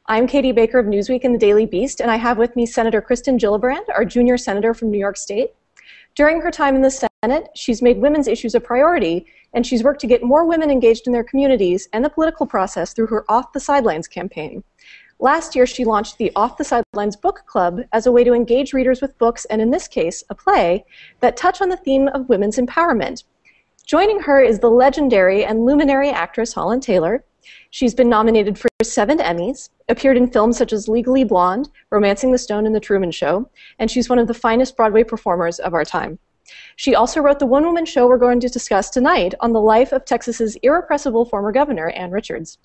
I'm Katie Baker of Newsweek and the Daily Beast, and I have with me Senator Kirsten Gillibrand, our junior senator from New York State. During her time in the Senate, she's made women's issues a priority, and she's worked to get more women engaged in their communities and the political process through her Off the Sidelines campaign. Last year, she launched the Off the Sidelines Book Club as a way to engage readers with books, and in this case, a play, that touch on the theme of women's empowerment. Joining her is the legendary and luminary actress Holland Taylor. She's been nominated for 7 Emmys, appeared in films such as Legally Blonde, Romancing the Stone, and The Truman Show, and she's one of the finest Broadway performers of our time. She also wrote the one-woman show we're going to discuss tonight on the life of Texas's irrepressible former governor, Ann Richards.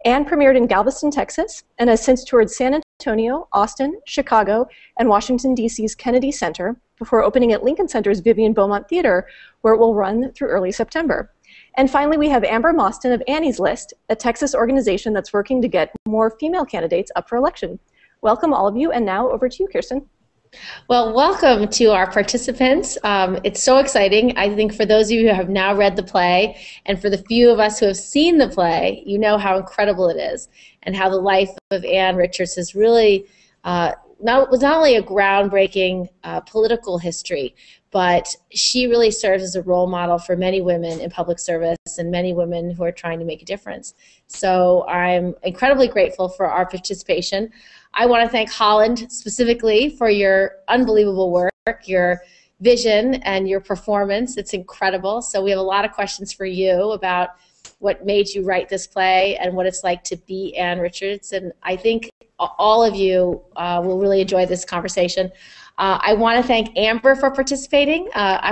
Ann premiered in Galveston, Texas, and has since toured San Antonio, Austin, Chicago, and Washington, D.C.'s Kennedy Center, before opening at Lincoln Center's Vivian Beaumont Theater, where it will run through early September. And finally, we have Amber Mostyn of Annie's List, a Texas organization that's working to get more female candidates up for election. Welcome, all of you, and now over to you, Kirsten. Well, welcome to our participants. It's so exciting. I think for those of you who have now read the play, and for the few of us who have seen the play, you know how incredible it is, and how the life of Ann Richards is really was not only a groundbreaking political history, but she really serves as a role model for many women in public service and many women who are trying to make a difference. So I'm incredibly grateful for our participation. I want to thank Holland specifically for your unbelievable work, your vision, and your performance. It's incredible. So we have a lot of questions for you about what made you write this play and what it's like to be Ann Richards. And I think all of you will really enjoy this conversation. I want to thank Amber for participating.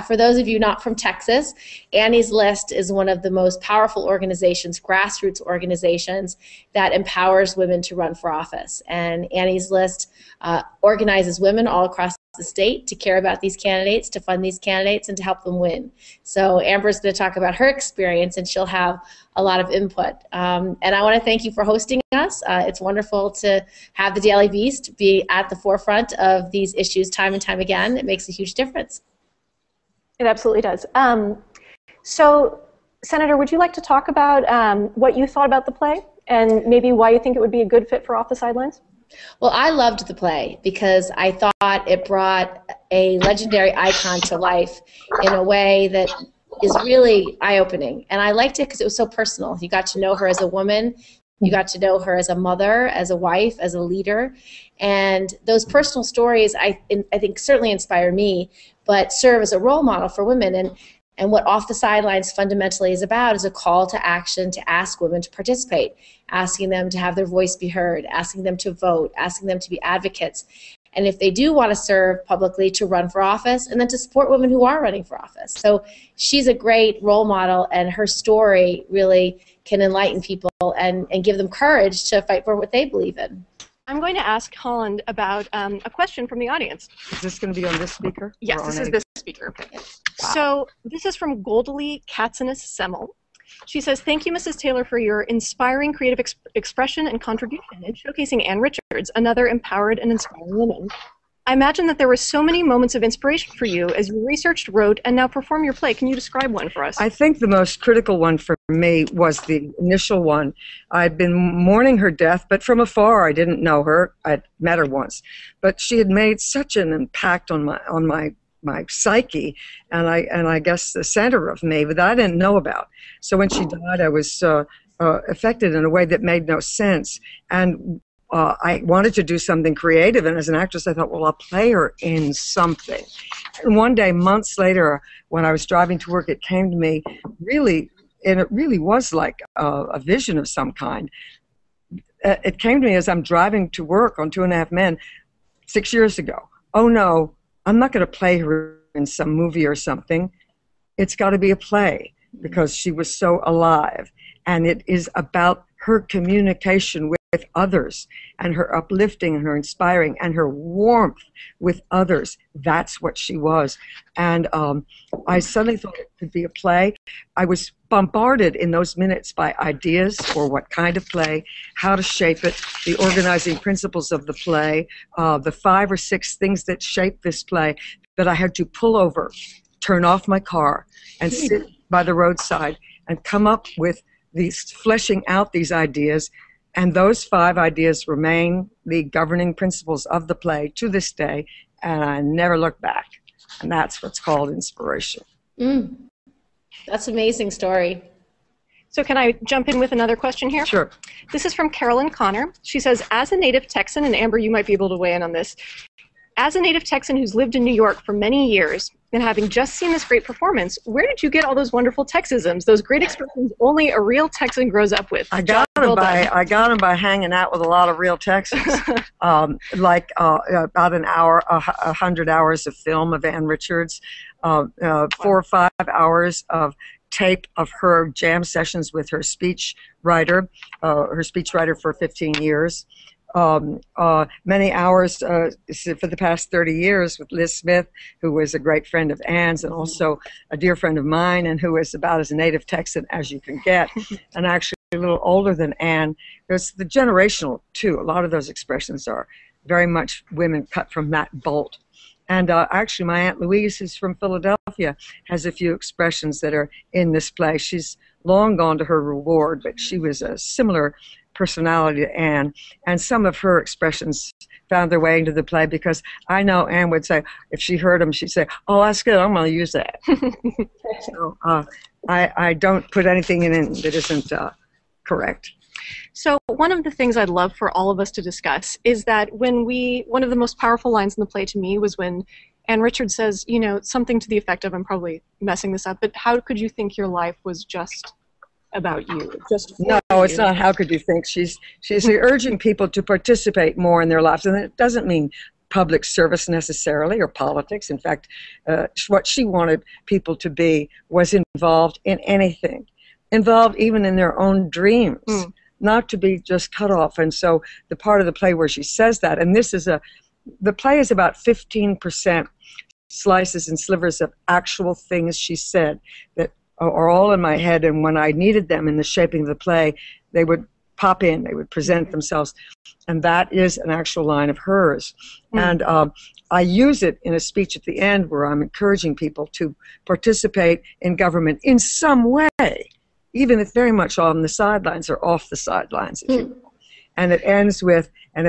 For those of you not from Texas, Annie's List is one of the most powerful organizations, grassroots organizations, that empowers women to run for office. And Annie's List organizes women all across the state to care about these candidates, to fund these candidates, and to help them win. So Amber's going to talk about her experience, and she'll have a lot of input. And I want to thank you for hosting us. It's wonderful to have the Daily Beast be at the forefront of these issues time and time again. It makes a huge difference. It absolutely does. So, Senator, would you like to talk about what you thought about the play and maybe why you think it would be a good fit for Off the Sidelines? Well, I loved the play because I thought it brought a legendary icon to life in a way that is really eye-opening. And I liked it because it was so personal. You got to know her as a woman. You got to know her as a mother, as a wife, as a leader. And those personal stories, I think, certainly inspire me, but serve as a role model for women. And what Off the Sidelines fundamentally is about is a call to action to ask women to participate, asking them to have their voice be heard, asking them to vote, asking them to be advocates. And if they do want to serve publicly, to run for office, and then to support women who are running for office. So she's a great role model, and her story really can enlighten people and give them courage to fight for what they believe in. I'm going to ask Holland about a question from the audience. Is this going to be on this speaker? Yes, this is this speaker. Wow. So this is from Goldalee Katzinis Semmel. She says, "Thank you, Mrs. Taylor, for your inspiring creative expression and contribution in showcasing Ann Richards, another empowered and inspiring woman. I imagine that there were so many moments of inspiration for you as you researched, wrote, and now perform your play. Can you describe one for us?" I think the most critical one for me was the initial one. I'd been mourning her death, but from afar. I didn't know her. I'd met her once. But she had made such an impact on my psyche, and I guess the center of me, that I didn't know about. So when she died, I was affected in a way that made no sense. And I wanted to do something creative, and as an actress I thought, well, I'll play her in something. And one day, months later, when I was driving to work, it came to me and it really was like a vision of some kind. It came to me as I'm driving to work on 2.5 Men 6 years ago. Oh no, I'm not going to play her in some movie or something. It's got to be a play, because she was so alive, and it is about her communication with others, and her uplifting, and her inspiring, and her warmth with others. That's what she was. And I suddenly thought it could be a play. I was bombarded in those minutes by ideas for what kind of play, how to shape it, the organizing principles of the play, the 5 or 6 things that shape this play, that I had to pull over, turn off my car, and sit by the roadside and come up with these, fleshing out these ideas. And those 5 ideas remain the governing principles of the play to this day, and I never look back. And that's what's called inspiration. That's an amazing story. So can I jump in with another question here? Sure. This is from Carolyn Connor. She says, as a native Texan, and Amber, you might be able to weigh in on this, as a native Texan who's lived in New York for many years, and having just seen this great performance, where did you get all those wonderful Texisms, those great expressions only a real Texan grows up with? I got them by hanging out with a lot of real Texans, like about an hour, 100 hours of film of Ann Richards, 4 or 5 hours of tape of her jam sessions with her speechwriter for 15 years. Many hours for the past 30 years with Liz Smith, who was a great friend of Ann's and also a dear friend of mine, and who is about as native Texan as you can get, and actually a little older than Ann. There's the generational, too. A lot of those expressions are very much women cut from that bolt. And actually, my Aunt Louise, who's from Philadelphia, has a few expressions that are in this play. She's long gone to her reward, but she was a similar personality to Anne, and some of her expressions found their way into the play because I know Anne would say, if she heard them, she'd say, oh, that's good, I'm going to use that. So I don't put anything in it that isn't correct. So one of the things I'd love for all of us to discuss is that one of the most powerful lines in the play to me was when Ann Richards says, you know, something to the effect of, I'm probably messing this up, but how could you think your life was just about you? No, it's not how could you think. She's urging people to participate more in their lives, and it doesn't mean public service necessarily or politics. In fact, what she wanted people to be was involved in anything, involved even in their own dreams, not to be just cut off. And so the part of the play where she says that, and the play is about 15% slices and slivers of actual things she said that are all in my head, and when I needed them in the shaping of the play, they would pop in, they would present themselves, and that is an actual line of hers. And I use it in a speech at the end where I'm encouraging people to participate in government in some way, even if very much on the sidelines or off the sidelines, if you will. And it ends with, you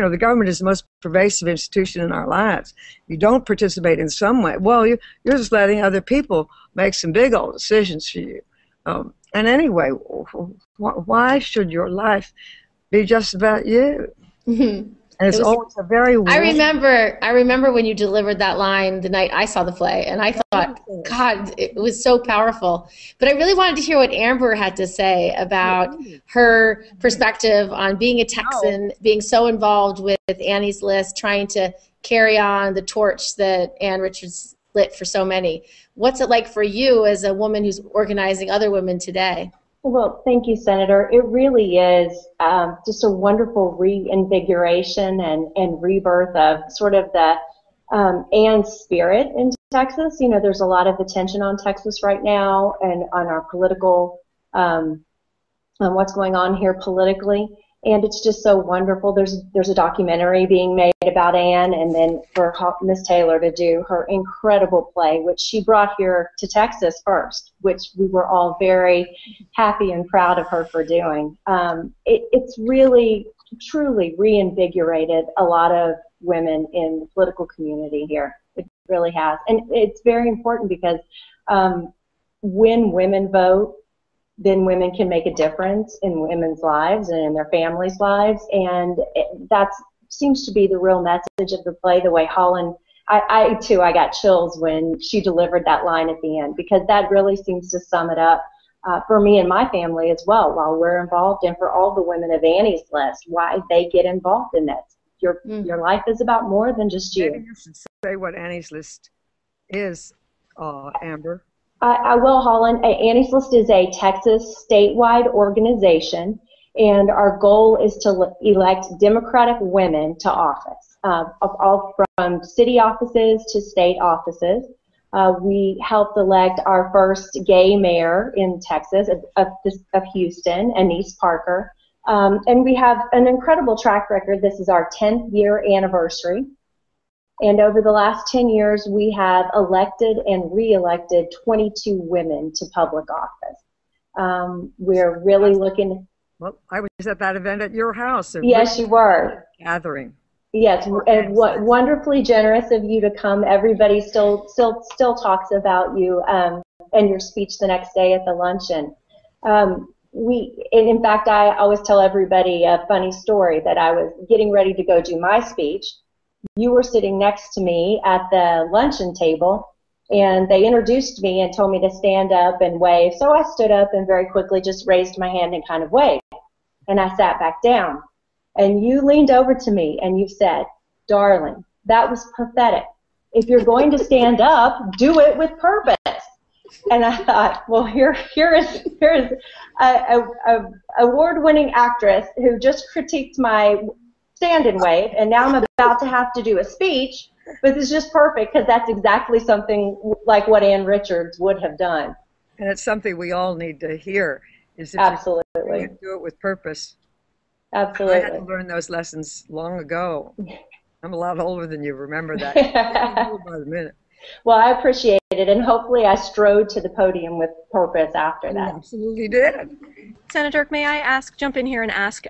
know, the government is the most pervasive institution in our lives. If you don't participate in some way, well, you're just letting other people make some big old decisions for you. And anyway, why should your life be just about you? And it's always a very I remember when you delivered that line the night I saw the play, and I thought, God, it was so powerful. But I really wanted to hear what Amber had to say about her perspective on being a Texan, being so involved with Annie's List, trying to carry on the torch that Ann Richards lit for so many. What's it like for you as a woman who's organizing other women today? Well, thank you, Senator. It really is just a wonderful reinvigoration and rebirth of sort of the Ann's spirit in Texas. You know, there's a lot of attention on Texas right now and on our political, on what's going on here politically. And it's just so wonderful. There's a documentary being made about Ann, and then for Miss Taylor to do her incredible play, which she brought here to Texas first, which we were all very happy and proud of her for doing. It's really, truly reinvigorated a lot of women in the political community here. It really has. And it's very important because when women vote, then women can make a difference in women's lives and in their families' lives, and that seems to be the real message of the play. The way Holland, I got chills when she delivered that line at the end, because that really seems to sum it up for me and my family as well, while we're involved, and for all the women of Annie's List, why they get involved in this. Your life is about more than just you. Maybe you should say what Annie's List is, Amber. I will, Holland. Annie's List is a Texas statewide organization, and our goal is to elect Democratic women to office, all from city offices to state offices. We helped elect our first gay mayor in Texas of Houston, Anise Parker, and we have an incredible track record. This is our 10th year anniversary. And over the last 10 years, we have elected and re-elected 22 women to public office. We're really looking. Well, I was at that event at your house. Yes, you were. Gathering. Yes, and wonderfully generous of you to come. Everybody still talks about you and your speech the next day at the luncheon. And in fact, I always tell everybody a funny story that I was getting ready to go do my speech. You were sitting next to me at the luncheon table, and they introduced me and told me to stand up and wave. So I stood up and very quickly just raised my hand and kind of waved. And I sat back down. And you leaned over to me and you said, "Darling, that was pathetic. If you're going to stand up, do it with purpose." And I thought, well, here is a award-winning actress who just critiqued my stand and wave, and now I'm about to have to do a speech, but it's just perfect because that's exactly something like what Ann Richards would have done. And it's something we all need to hear. Is if Absolutely. You do it with purpose. Absolutely. I had to learn those lessons long ago. I'm a lot older than you. Remember that. By the minute. Well, I appreciate it, and hopefully I strode to the podium with purpose after that. You absolutely did. Senator, may I jump in here and ask,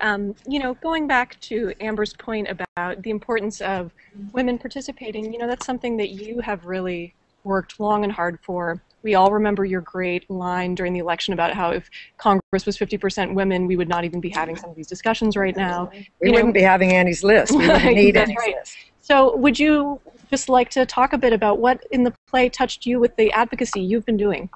going back to Amber's point about the importance of women participating, that's something that you have really worked long and hard for. We all remember your great line during the election about how if Congress was 50% women, we would not even be having some of these discussions right now. We wouldn't be having Annie's list. We wouldn't need That's Annie's right. list. So would you just like to talk a bit about what in the play touched you with the advocacy you've been doing?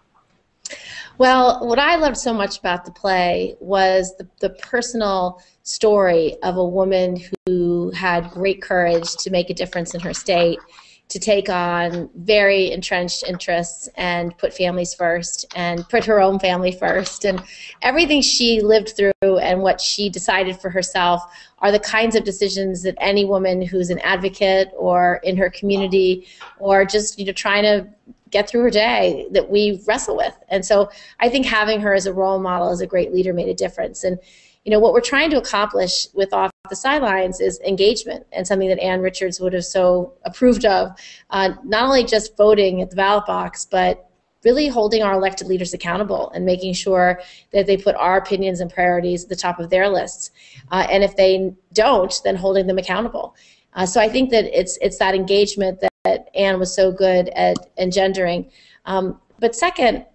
Well, what I loved so much about the play was the personal story of a woman who had great courage to make a difference in her state, to take on very entrenched interests and put families first and put her own family first. And everything she lived through and what she decided for herself are the kinds of decisions that any woman who's an advocate or in her community or just trying to get through her day that we wrestle with. And so I think having her as a role model, as a great leader, made a difference. And what we're trying to accomplish with Off the Sidelines is engagement, and something that Ann Richards would have so approved of, not only just voting at the ballot box, but really holding our elected leaders accountable and making sure that they put our opinions and priorities at the top of their lists. And if they don't, then holding them accountable. So I think that it's that engagement that Ann was so good at engendering. But second,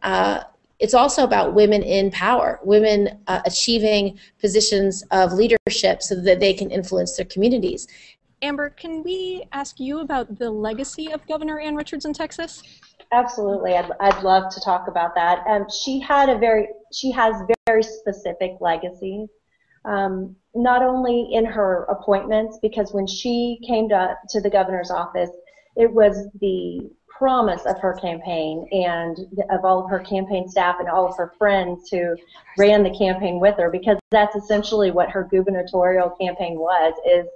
it's also about women in power, women achieving positions of leadership so that they can influence their communities. Amber, can we ask you about the legacy of Governor Ann Richards in Texas? Absolutely, I'd love to talk about that. She has very specific legacies, not only in her appointments, because when she came to the governor's office, it was the promise of her campaign and of all of her campaign staff and all of her friends who ran the campaign with her, because that's essentially what her gubernatorial campaign was, is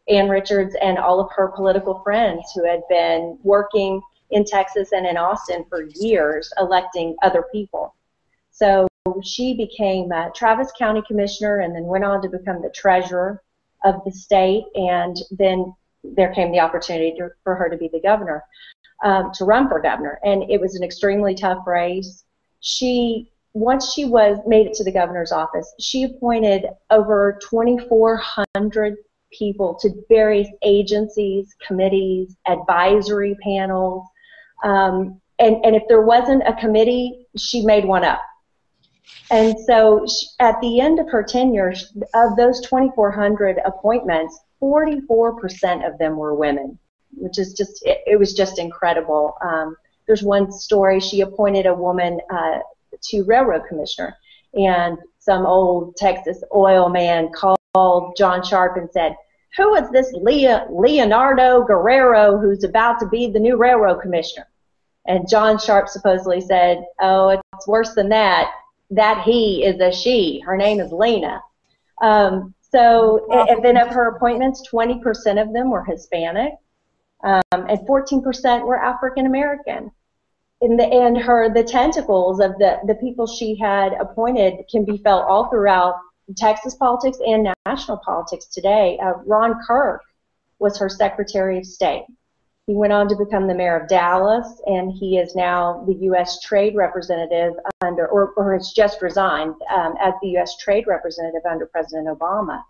Ann Richards and all of her political friends who had been working in Texas and in Austin for years electing other people. So she became Travis County Commissioner and then went on to become the treasurer of the state, and then there came the opportunity for her to be the governor. To run for governor, and it was an extremely tough race. Once she made it to the governor's office, she appointed over 2,400 people to various agencies, committees, advisory panels, and if there wasn't a committee, she made one up. And so at the end of her tenure, of those 2,400 appointments, 44% of them were women, which is it was just incredible. There's one story, she appointed a woman to railroad commissioner, and some old Texas oil man called John Sharp and said, "Who is this Leonardo Guerrero who's about to be the new railroad commissioner?" And John Sharp supposedly said, "Oh, it's worse than that. That he is a she. Her name is Lena." And then of her appointments, 20% of them were Hispanic. And 14% were African American. And the tentacles of the people she had appointed can be felt all throughout Texas politics and national politics today. Ron Kirk was her Secretary of State. He went on to become the mayor of Dallas, and he is now the U.S. Trade Representative under, or has just resigned as the U.S. Trade Representative under President Obama.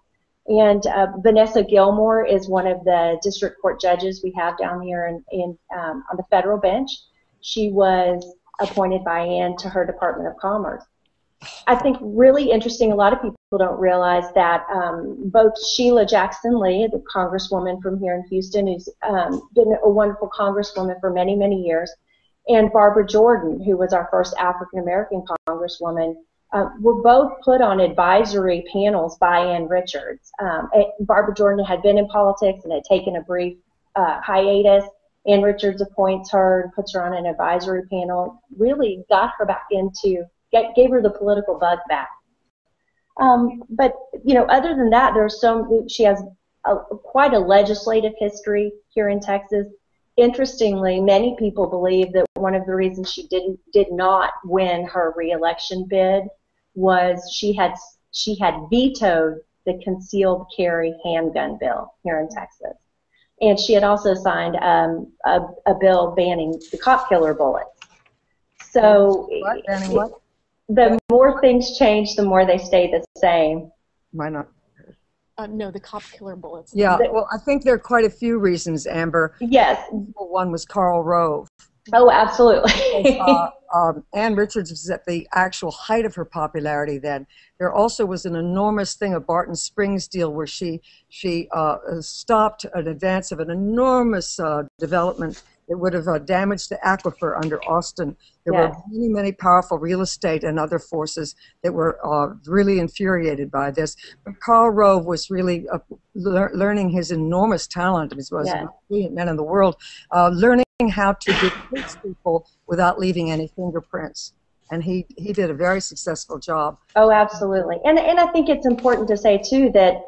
And Vanessa Gilmore is one of the district court judges we have down here on the federal bench. She was appointed by Ann to her Department of Commerce. I think really interesting, a lot of people don't realize that both Sheila Jackson Lee, the congresswoman from here in Houston, who's been a wonderful congresswoman for many, many years, and Barbara Jordan, who was our first African-American congresswoman, were both put on advisory panels by Ann Richards. Barbara Jordan had been in politics and had taken a brief hiatus. Ann Richards appoints her and puts her on an advisory panel, really got her back into, gave her the political bug back. But, you know, other than that, she has quite a legislative history here in Texas. Interestingly, many people believe that one of the reasons she did not win her re-election bid was she had vetoed the concealed carry handgun bill here in Texas. And she had also signed a bill banning the cop killer bullets. So What? Banning what? The more things change, the more they stay the same. Why not? No, the cop killer bullets. Yeah, well, I think there are quite a few reasons, Amber. Yes. One was Karl Rove. Oh, absolutely. Ann Richards was at the actual height of her popularity then. There also was an enormous thing, a Barton Springs deal, where she stopped an advance of an enormous development that would have damaged the aquifer under Austin. There were many, many powerful real estate and other forces that were really infuriated by this. But Karl Rove was really learning his enormous talent. He was one of the brilliant men in the world, learning how to depict people without leaving any fingerprints. And he did a very successful job. Oh, absolutely. And I think it's important to say, too, that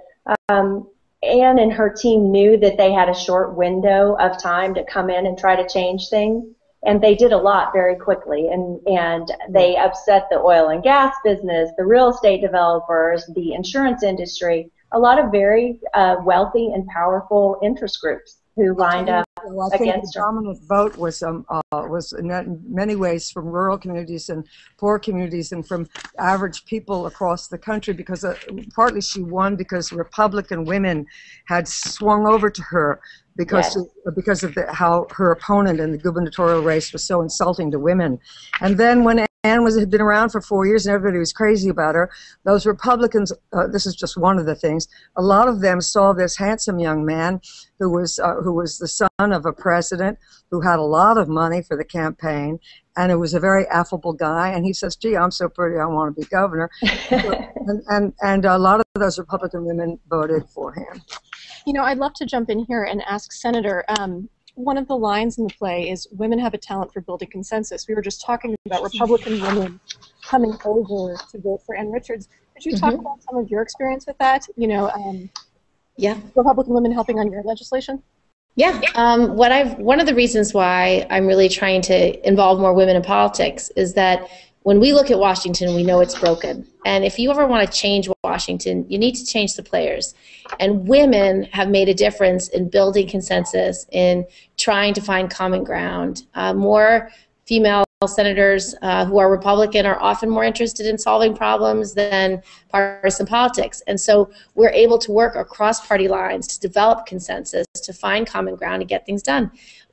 Ann and her team knew that they had a short window of time to come in and try to change things. And they did a lot very quickly. And they upset the oil and gas business, the real estate developers, the insurance industry, a lot of very wealthy and powerful interest groups who lined up I think the dominant vote was in many ways from rural communities and poor communities and from average people across the country, because partly she won because Republican women had swung over to her because of how her opponent in the gubernatorial race was so insulting to women. And then when Ann had been around for 4 years and everybody was crazy about her, those Republicans, this is just one of the things, a lot of them saw this handsome young man who was the son of a president who had a lot of money for the campaign, and it was a very affable guy, and he says, gee, I'm so pretty, I want to be governor. and a lot of those Republican women voted for him. You know, I'd love to jump in here and ask Senator, one of the lines in the play is, women have a talent for building consensus. We were just talking about Republican women coming over to vote for Ann Richards. Could you talk about some of your experience with that? You know, Republican women helping on your legislation? Yeah. One of the reasons why I'm really trying to involve more women in politics is that when we look at Washington, we know it's broken. And if you ever want to change Washington, you need to change the players. And women have made a difference in building consensus, in trying to find common ground. More female senators who are Republican are often more interested in solving problems than partisan politics. And so we're able to work across party lines to develop consensus, to find common ground and get things done.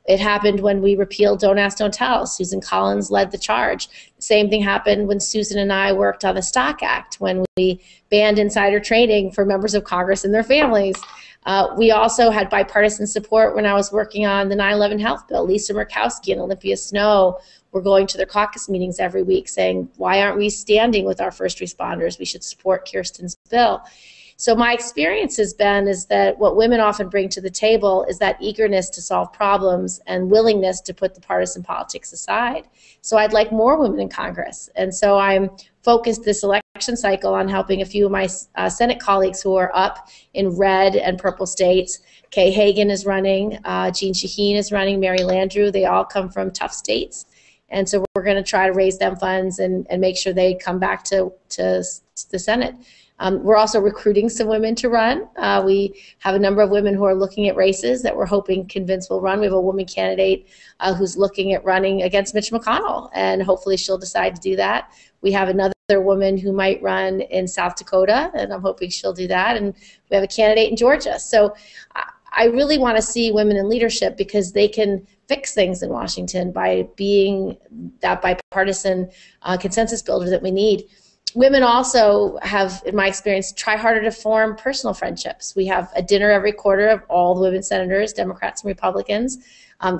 It happened when we repealed Don't Ask, Don't Tell. Susan Collins led the charge. The same thing happened when Susan and I worked on the Stock Act, when we banned insider trading for members of Congress and their families. We also had bipartisan support when I was working on the 9/11 health bill. Lisa Murkowski and Olympia Snowe were going to their caucus meetings every week saying, why aren't we standing with our first responders? We should support Kirsten's bill. So my experience has been is that what women often bring to the table is that eagerness to solve problems and willingness to put the partisan politics aside. So I'd like more women in Congress. And so I'm focused this election cycle on helping a few of my Senate colleagues who are up in red and purple states. Kay Hagan is running, Jean Shaheen is running, Mary Landrieu. They all come from tough states. And so we're going to try to raise them funds and make sure they come back to the Senate. We're also recruiting some women to run. We have a number of women who are looking at races that we're hoping convince will run. We have a woman candidate who's looking at running against Mitch McConnell, and hopefully she'll decide to do that. We have another woman who might run in South Dakota, and I'm hoping she'll do that. And we have a candidate in Georgia. So I really want to see women in leadership because they can fix things in Washington by being that bipartisan consensus builder that we need. Women also have, in my experience, try harder to form personal friendships. We have a dinner every quarter of all the women senators, Democrats and Republicans.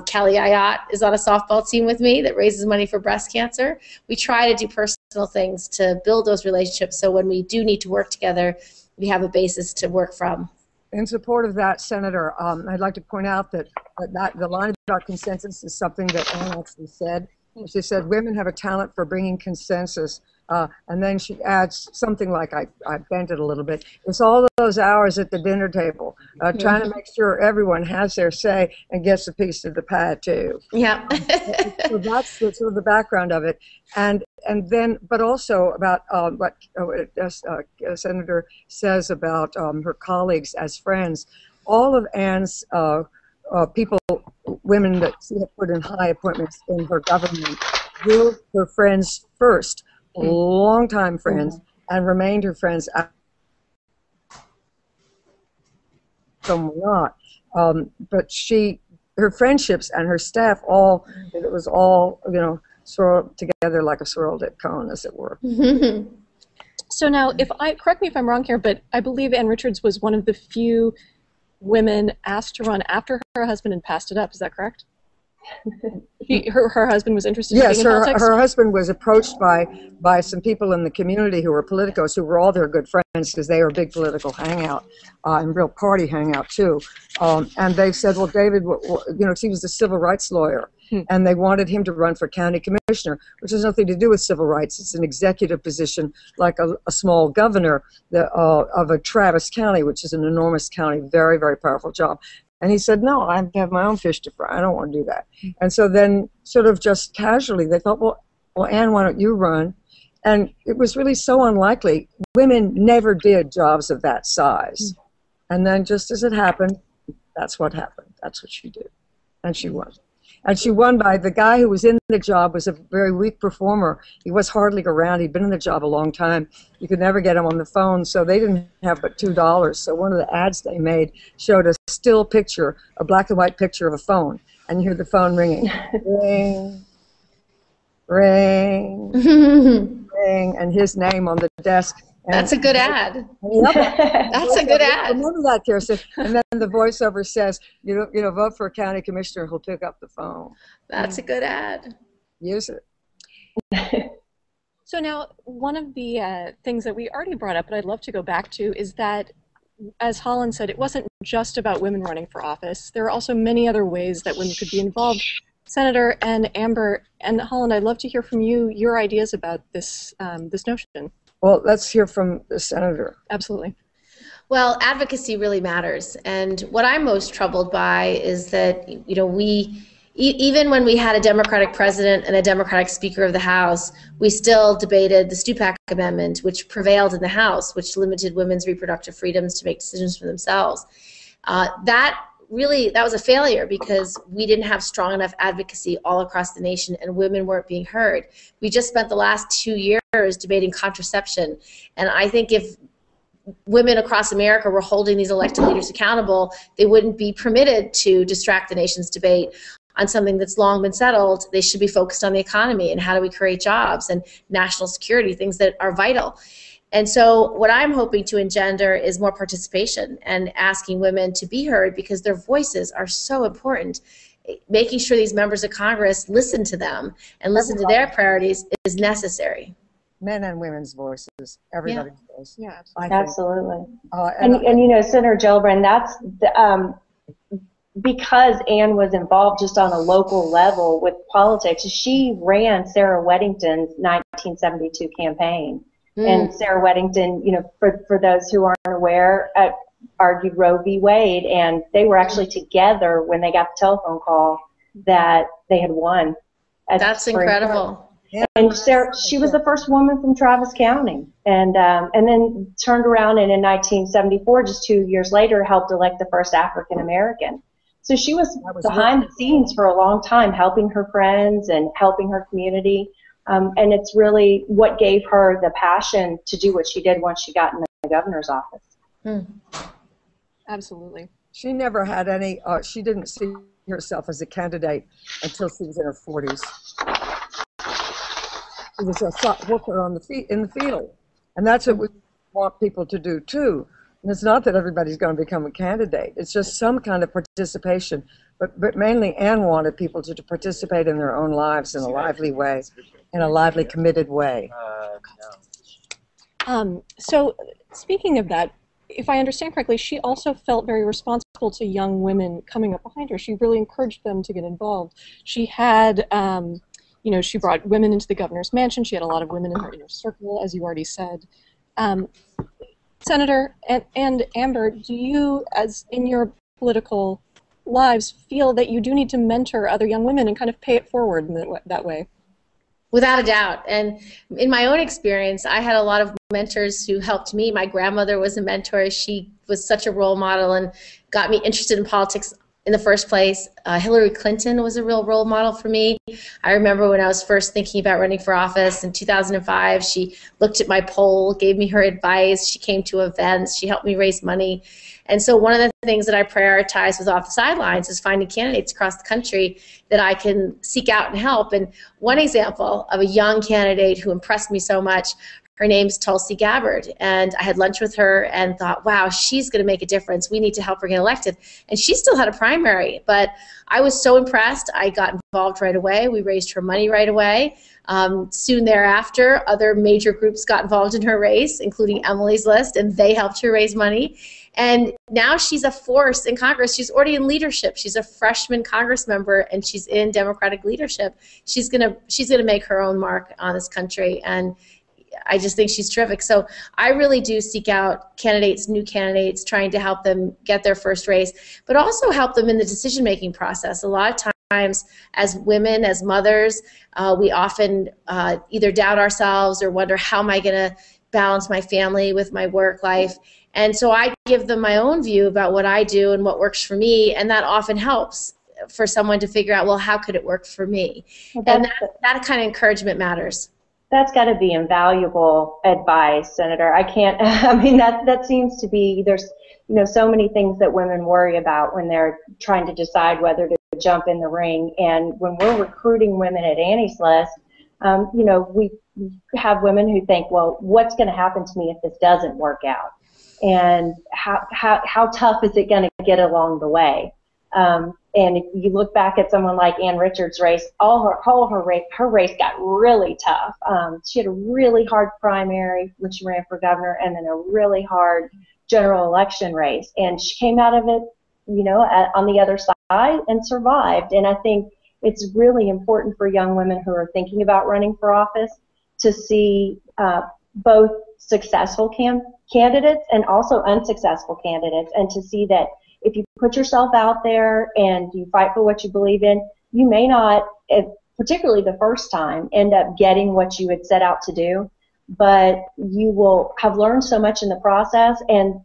Kelly Ayotte is on a softball team with me that raises money for breast cancer. We try to do personal things to build those relationships so when we do need to work together, we have a basis to work from. In support of that, Senator, I'd like to point out that the line about consensus is something that Anne actually said. She said, women have a talent for bringing consensus. And then she adds something like, I bent it a little bit, it's all those hours at the dinner table, trying to make sure everyone has their say and gets a piece of the pie too. Yeah. So that's the, sort of the background of it. And then, but also about what Senator says about her colleagues as friends. All of Anne's people, women that she had put in high appointments in her government, were her friends first. Long-time friends, and remained her friends. Some were not, but her friendships and her staff it was all, swirled together like a swirled cone, as it were. So now, correct me if I'm wrong here, but I believe Ann Richards was one of the few women asked to run after her husband had passed it up. Is that correct? Her husband was interested in being in politics? Her husband was approached by some people in the community who were politicos, who were all their good friends because they were a big political hangout and real party hangout too. And they said, well, David, he was a civil rights lawyer, and they wanted him to run for county commissioner, which has nothing to do with civil rights. It's an executive position like a small governor of a Travis County, which is an enormous county, very, very powerful job. And he said, no, I have my own fish to fry. I don't want to do that. And so then sort of just casually, they thought, well, Anne, why don't you run? And it was really so unlikely. Women never did jobs of that size. And then just as it happened, that's what happened. That's what she did. And she won. And she won by the guy who was in the job was a very weak performer. He was hardly around. He'd been in the job a long time. You could never get him on the phone, so they didn't have but $2. So one of the ads they made showed a still picture, a black and white picture of a phone. And you hear the phone ringing. Ring, ring, ring, and his name on the desk. That's a good ad. That's a good ad. Remember that, Kirsten. And then the voiceover says, vote for a county commissioner who'll pick up the phone. That's a good ad. Use it. So now, one of the things that we already brought up, but I'd love to go back to, is that, as Holland said, it wasn't just about women running for office. There are also many other ways that women could be involved. Senator and Amber and Holland, I'd love to hear from you your ideas about this notion. Well, let's hear from the senator. Absolutely. Well, advocacy really matters. And what I'm most troubled by is that, even when we had a Democratic president and a Democratic Speaker of the House, we still debated the Stupak Amendment, which prevailed in the House, which limited women's reproductive freedoms to make decisions for themselves. That was a failure because we didn't have strong enough advocacy all across the nation and women weren't being heard. We just spent the last 2 years debating contraception, and I think if women across America were holding these elected leaders accountable, they wouldn't be permitted to distract the nation's debate on something that's long been settled. They should be focused on the economy and how do we create jobs and national security, things that are vital. And so what I'm hoping to engender is more participation and asking women to be heard because their voices are so important. Making sure these members of Congress listen to them and listen to their priorities is necessary. Men and women's voices, everybody's voice. Yeah, absolutely. And Senator Gillibrand, that's because Anne was involved just on a local level with politics. She ran Sarah Weddington's 1972 campaign. And Sarah Weddington, for those who aren't aware, argued Roe v. Wade, and they were actually together when they got the telephone call that they had won. That's incredible. And Sarah, she was the first woman from Travis County, and then turned around and in 1974, just 2 years later, helped elect the first African American. So she was behind the scenes for a long time, helping her friends and helping her community. And it's really what gave her the passion to do what she did once she got in the governor's office. Absolutely. She never had any, she didn't see herself as a candidate until she was in her 40s. She was a worker in the field. And that's what we want people to do too. And it's not that everybody's going to become a candidate. It's just some kind of participation. But mainly Anne wanted people to participate in their own lives in a lively way, in a lively, committed way. So speaking of that, if I understand correctly, she also felt very responsible to young women coming up behind her. She really encouraged them to get involved. She had, she brought women into the governor's mansion. She had a lot of women in her inner circle, as you already said. Senator and Amber, do you, as in your political lives, feel that you do need to mentor other young women and kind of pay it forward in that way? Without a doubt. And in my own experience, I had a lot of mentors who helped me. My grandmother was a mentor. She was such a role model and got me interested in politics in the first place. Hillary Clinton was a real role model for me. I remember when I was first thinking about running for office in 2005, she looked at my poll, gave me her advice, she came to events, she helped me raise money. And so one of the things that I prioritize with Off the Sidelines is finding candidates across the country that I can seek out and help. And one example of a young candidate who impressed me so much, her name's Tulsi Gabbard, and I had lunch with her and thought, wow, she's going to make a difference. We need to help her get elected. And she still had a primary, but I was so impressed. I got involved right away. We raised her money right away. Soon thereafter, other major groups got involved in her race, including Emily's List, and they helped her raise money. And now she's a force in Congress. She's already in leadership. She's a freshman Congress member, and she's in Democratic leadership. She's gonna make her own mark on this country, and I just think she's terrific. So I really do seek out candidates, new candidates, trying to help them get their first race, but also help them in the decision-making process. A lot of times, as women, as mothers, we often either doubt ourselves or wonder, how am I going to balance my family with my work life? And so I give them my own view about what I do and what works for me, and that often helps for someone to figure out, well, how could it work for me? And that kind of encouragement matters. That's got to be invaluable advice, Senator. I mean, that seems to be, there's, so many things that women worry about when they're trying to decide whether to jump in the ring. And when we're recruiting women at Annie's List, we have women who think, well, what's going to happen to me if this doesn't work out? And how tough is it going to get along the way? And if you look back at someone like Ann Richards' race, her race got really tough. She had a really hard primary when she ran for governor, and then a really hard general election race. And she came out of it, on the other side and survived. And I think it's really important for young women who are thinking about running for office to see both successful candidates and also unsuccessful candidates, and to see that if you put yourself out there and you fight for what you believe in, you may not, particularly the first time, end up getting what you had set out to do, but you will have learned so much in the process, and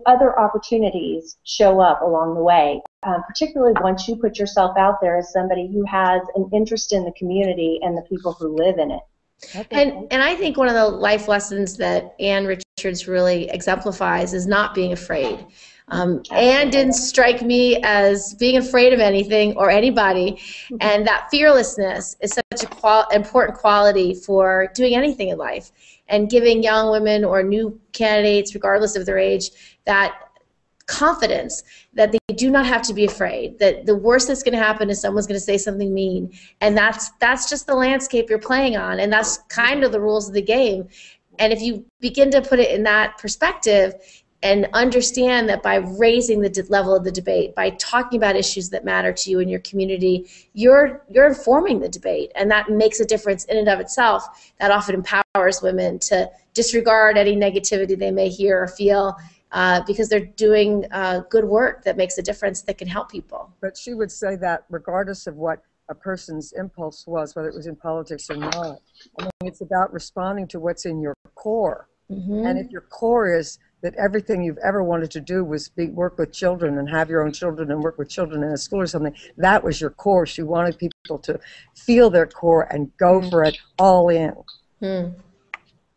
other opportunities show up along the way, particularly once you put yourself out there as somebody who has an interest in the community and the people who live in it. And I think one of the life lessons that Ann Richards really exemplifies is not being afraid. Ann didn't strike me as being afraid of anything or anybody, and that fearlessness is such an important quality for doing anything in life, and giving young women or new candidates, regardless of their age, that confidence that they do not have to be afraid, that the worst that's going to happen is someone's going to say something mean, and that's just the landscape you're playing on, and that's kind of the rules of the game. And if you begin to put it in that perspective and understand that by raising the level of the debate, by talking about issues that matter to you in your community, you're informing the debate, and that makes a difference in and of itself. That often empowers women to disregard any negativity they may hear or feel, because they're doing good work that makes a difference, that can help people. But she would say that regardless of what a person's impulse was, whether it was in politics or not. I mean, it's about responding to what's in your core. And if your core is that everything you've ever wanted to do was work with children and have your own children and work with children in a school or something, that was your core. She wanted people to feel their core and go for it all in.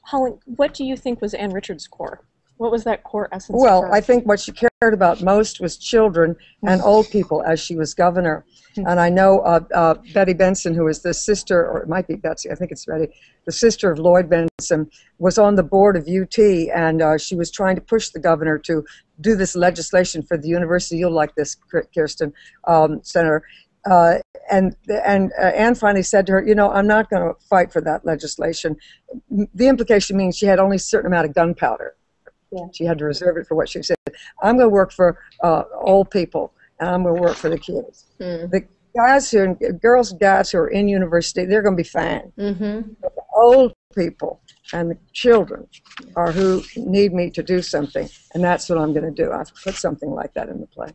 Holland, what do you think was Ann Richards' core? What was that core essence? Well, I think what she cared about most was children and old people as she was governor. And I know Betty Benson, who is the sister, or it might be Betsy, I think it's Betty, the sister of Lloyd Benson, was on the board of UT, and she was trying to push the governor to do this legislation for the university. You'll like this, Kirsten, Senator. And Anne finally said to her, you know, I'm not going to fight for that legislation. The implication means she had only a certain amount of gunpowder. Yeah. She had to reserve it for what she said. I'm going to work for old people, and I'm going to work for the kids. The guys girls and guys who are in university, they're going to be fine. But the old people and the children are who need me to do something, and that's what I'm going to do. I've put something like that in the play.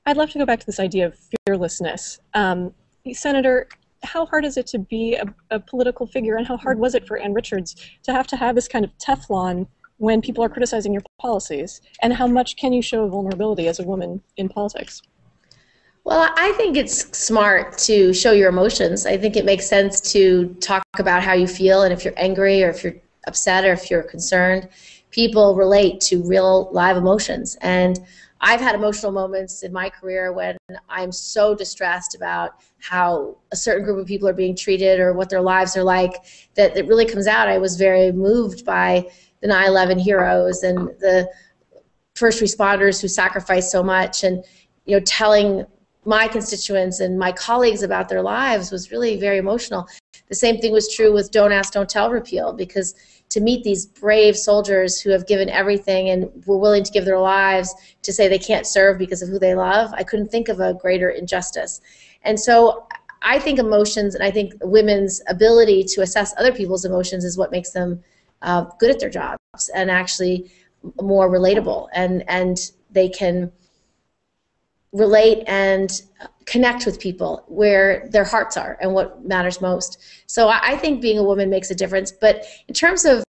I'd love to go back to this idea of fearlessness. Senator, how hard is it to be a political figure, and how hard was it for Ann Richards to have this kind of Teflon when people are criticizing your policies? And how much can you show vulnerability as a woman in politics? Well, I think it's smart to show your emotions. I think it makes sense to talk about how you feel, and if you're angry or if you're upset or if you're concerned, people relate to real live emotions. And I've had emotional moments in my career when I'm so distressed about how a certain group of people are being treated or what their lives are like that it really comes out. I was very moved by the 9/11 heroes and the first responders who sacrificed so much, and telling my constituents and my colleagues about their lives was really very emotional. The same thing was true with Don't Ask, Don't Tell repeal, because to meet these brave soldiers who have given everything and were willing to give their lives to say they can't serve because of who they love, I couldn't think of a greater injustice. And so I think emotions, and I think women's ability to assess other people's emotions is what makes them good at their jobs and actually more relatable, and they can relate and connect with people where their hearts are and what matters most. So I think being a woman makes a difference. But in terms of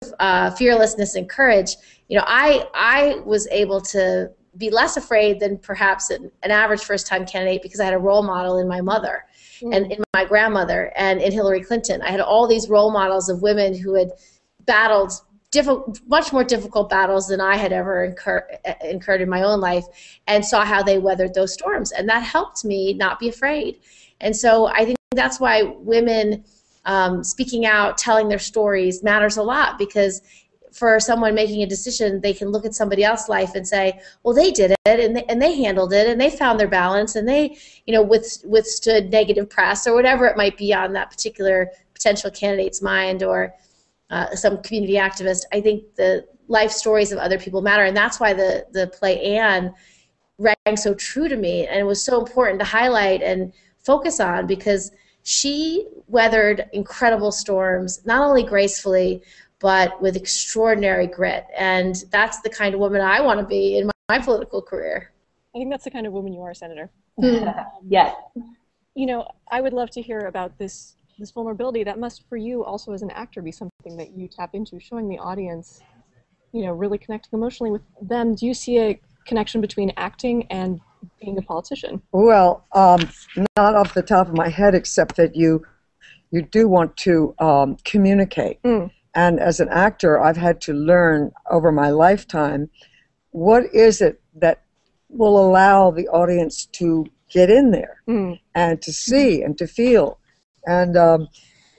fearlessness and courage, I was able to be less afraid than perhaps an average first-time candidate because I had a role model in my mother and in my grandmother and in Hillary Clinton. I had all these role models of women who had battled much more difficult battles than I had ever incurred in my own life, and saw how they weathered those storms. And that helped me not be afraid. And so I think that's why women speaking out, telling their stories matters a lot, because for someone making a decision, they can look at somebody else's life and say, well, they did it, and they handled it, and they found their balance, and they withstood negative press or whatever it might be on that particular potential candidate's mind, or some community activist. I think the life stories of other people matter, and that's why the play Anne rang so true to me, and it was so important to highlight and focus on, because she weathered incredible storms, not only gracefully, but with extraordinary grit. And that's the kind of woman I want to be in my political career. I think that's the kind of woman you are, Senator. Yes. I would love to hear about this vulnerability that must, for you also as an actor, be something that you tap into, showing the audience, really connecting emotionally with them. Do you see a connection between acting and being a politician? Well, not off the top of my head, except that you do want to communicate. And as an actor, I've had to learn over my lifetime, what is it that will allow the audience to get in there and to see and to feel. And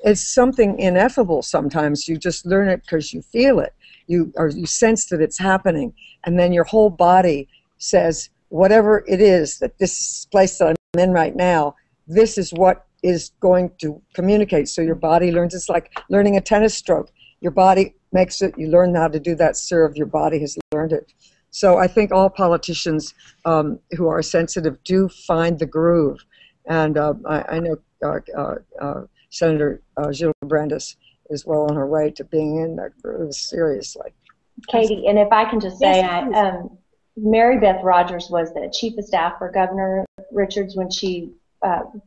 it's something ineffable sometimes. You just learn it because you feel it. You sense that it's happening. And then your whole body says, whatever it is, that this place that I'm in right now, this is what is going to communicate. So your body learns. It's like learning a tennis stroke. Your body makes it. You learn how to do that serve. Your body has learned it. So I think all politicians who are sensitive do find the groove. And I know Senator Gillibrand is well on her way to being in that groove, seriously. Katie, and if I can just say, Mary Beth Rogers was the chief of staff for Governor Richards when she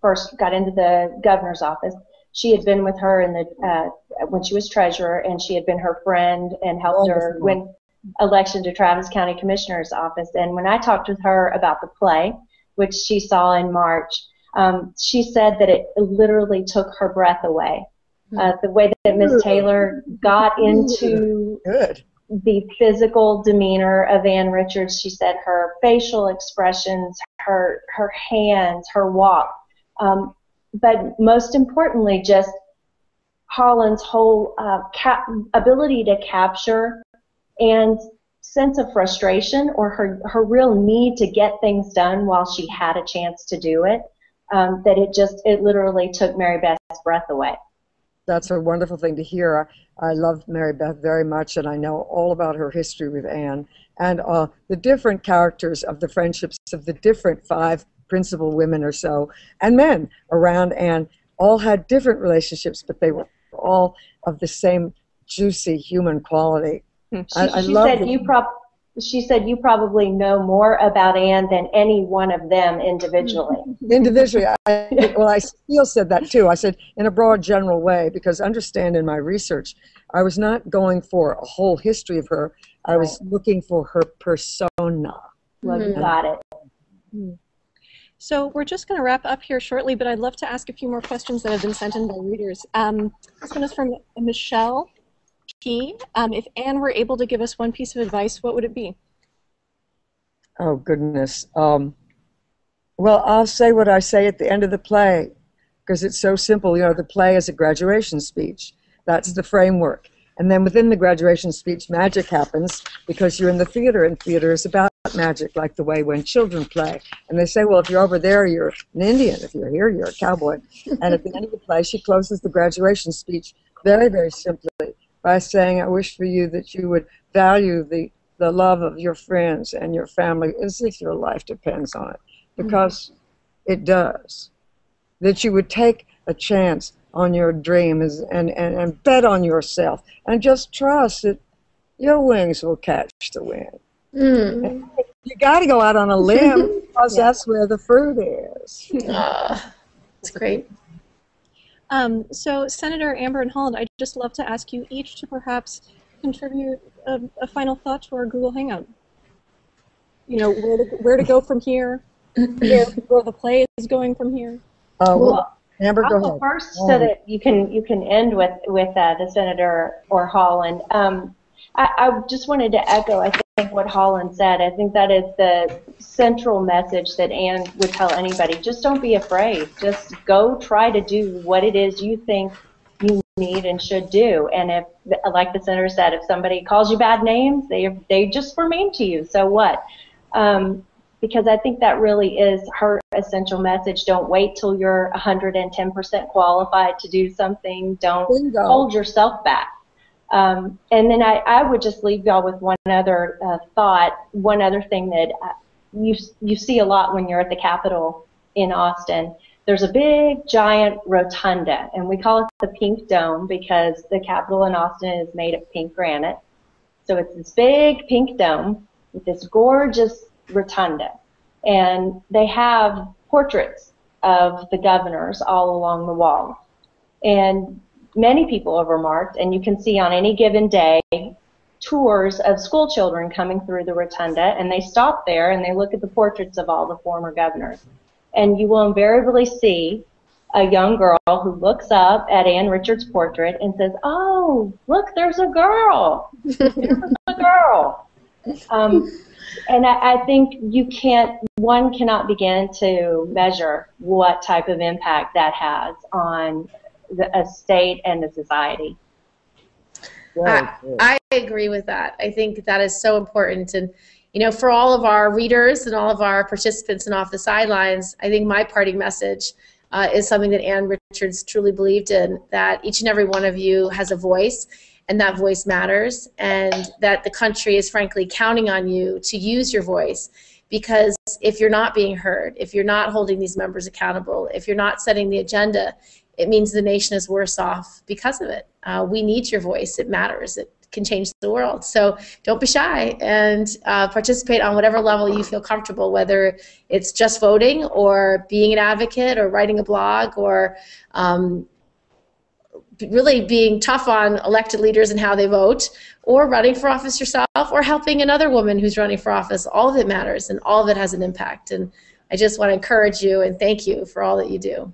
first got into the governor's office. She had been with her in the when she was treasurer, and she had been her friend and helped her win election to Travis County Commissioner's office. And when I talked with her about the play, which she saw in March, she said that it literally took her breath away. The way that Miss Taylor got into the physical demeanor of Ann Richards, she said her facial expressions, her hands, her walk, but most importantly, just Holland's whole ability to capture and sense of frustration, or her real need to get things done while she had a chance to do it, that it literally took Mary Beth's breath away. That's a wonderful thing to hear. I love Mary Beth very much, and I know all about her history with Anne and the different characters of the friendships of the different 5 principal women or so, and men around Anne, all had different relationships, but they were all of the same juicy human quality. She said you probably know more about Anne than any one of them individually. Individually, I still said that too. I said in a broad general way, because understand in my research, I was not going for a whole history of her. I was looking for her persona. Well, you got it. So we're just going to wrap up here shortly, but I'd love to ask a few more questions that have been sent in by readers. This one is from Michelle P. If Anne were able to give us one piece of advice, what would it be? Oh, goodness. Well, I'll say what I say at the end of the play, because it's so simple. You know, the play is a graduation speech. That's the framework. And then within the graduation speech, magic happens because you're in the theater, and theater is about magic, like the way when children play. And they say, well, if you're over there, you're an Indian. If you're here, you're a cowboy. And at the end of the play, she closes the graduation speech very, very simply by saying, I wish for you that you would value the love of your friends and your family as if your life depends on it, because it does. That you would take a chance on your dreams and bet on yourself and just trust that your wings will catch the wind. You got to go out on a limb because that's where the fruit is. That's great. So Senator Amber and Holland, I'd just love to ask you each to perhaps contribute a final thought to our Google Hangout. You know, where to go from here, where the play is going from here. Well, Amber, go ahead. First, so that you can end with the Senator or Holland. I just wanted to echo, I think, what Holland said. I think that is the central message that Anne would tell anybody. Just don't be afraid. Just go try to do what it is you think you need and should do. And if, like the Senator said, if somebody calls you bad names, they just were mean to you. So what? Because I think that really is her essential message. Don't wait till you're 110% qualified to do something. Don't hold yourself back. And then I would just leave y'all with one other thought, one other thing that you see a lot when you're at the Capitol in Austin. There's a big, giant rotunda, and we call it the Pink Dome because the Capitol in Austin is made of pink granite. So it's this big pink dome with this gorgeous rotunda. And they have portraits of the governors all along the wall. And many people have remarked, and you can see on any given day, tours of school children coming through the rotunda, and they stop there and they look at the portraits of all the former governors. And you will invariably see a young girl who looks up at Ann Richards' portrait and says, oh, look, there's a girl. There's a girl. And I think one cannot begin to measure what type of impact that has on a state and the society. I agree with that. I think that is so important. And, you know, for all of our readers and all of our participants in Off the Sidelines, I think my parting message is something that Ann Richards truly believed in, that each and every one of you has a voice, and that voice matters, and that the country is frankly counting on you to use your voice, because if you're not being heard, if you're not holding these members accountable, if you're not setting the agenda, it means the nation is worse off because of it. We need your voice. It matters. can change the world. So don't be shy and participate on whatever level you feel comfortable, whether it's just voting or being an advocate or writing a blog or really being tough on elected leaders and how they vote, or running for office yourself, or helping another woman who's running for office. All of it matters, and all of it has an impact. And I just want to encourage you and thank you for all that you do.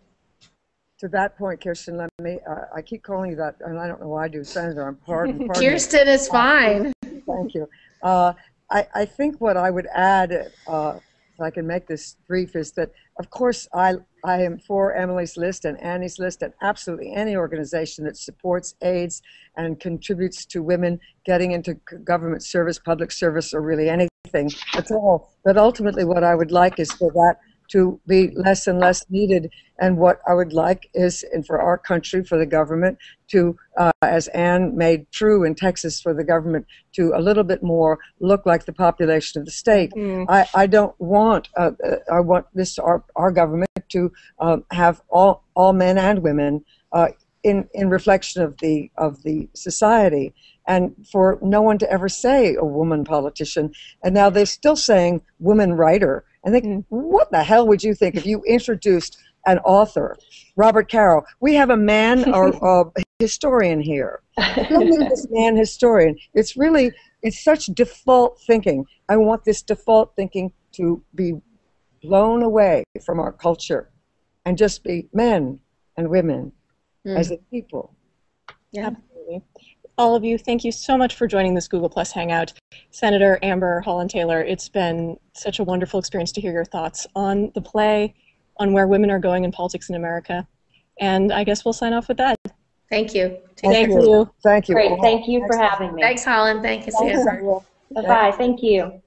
To that point, Kirsten, let me, I keep calling you that, and I don't know why I do, Senator. I'm pardon Kirsten is fine. Thank you. I think what I would add, if I can make this brief, is that, of course, I am for Emily's List and Annie's List and absolutely any organization that supports, aids, and contributes to women getting into government service, public service, or really anything at all. But ultimately what I would like is for that to be less and less needed, and what I would like is, and for our country, for the government to, as Anne made true in Texas, for the government to a little bit more look like the population of the state. I don't want, I want this, our government to have all men and women in reflection of the society, and for no one to ever say a woman politician. And now they're still saying woman writer. And think, what the hell would you think if you introduced an author, Robert Caro? We have a man or historian here. Don't need this man historian. It's really, it's such default thinking. I want this default thinking to be blown away from our culture and just be men and women as a people. Yeah, absolutely. All of you, thank you so much for joining this Google Plus Hangout. Senator Amber Holland Taylor, it's been such a wonderful experience to hear your thoughts on the play, on where women are going in politics in America. And I guess we'll sign off with that. Thank you. Thank you. Thank you. Great. Thank you for having me. Thanks, Holland. Thank you, Sam. Bye-bye. Thank you.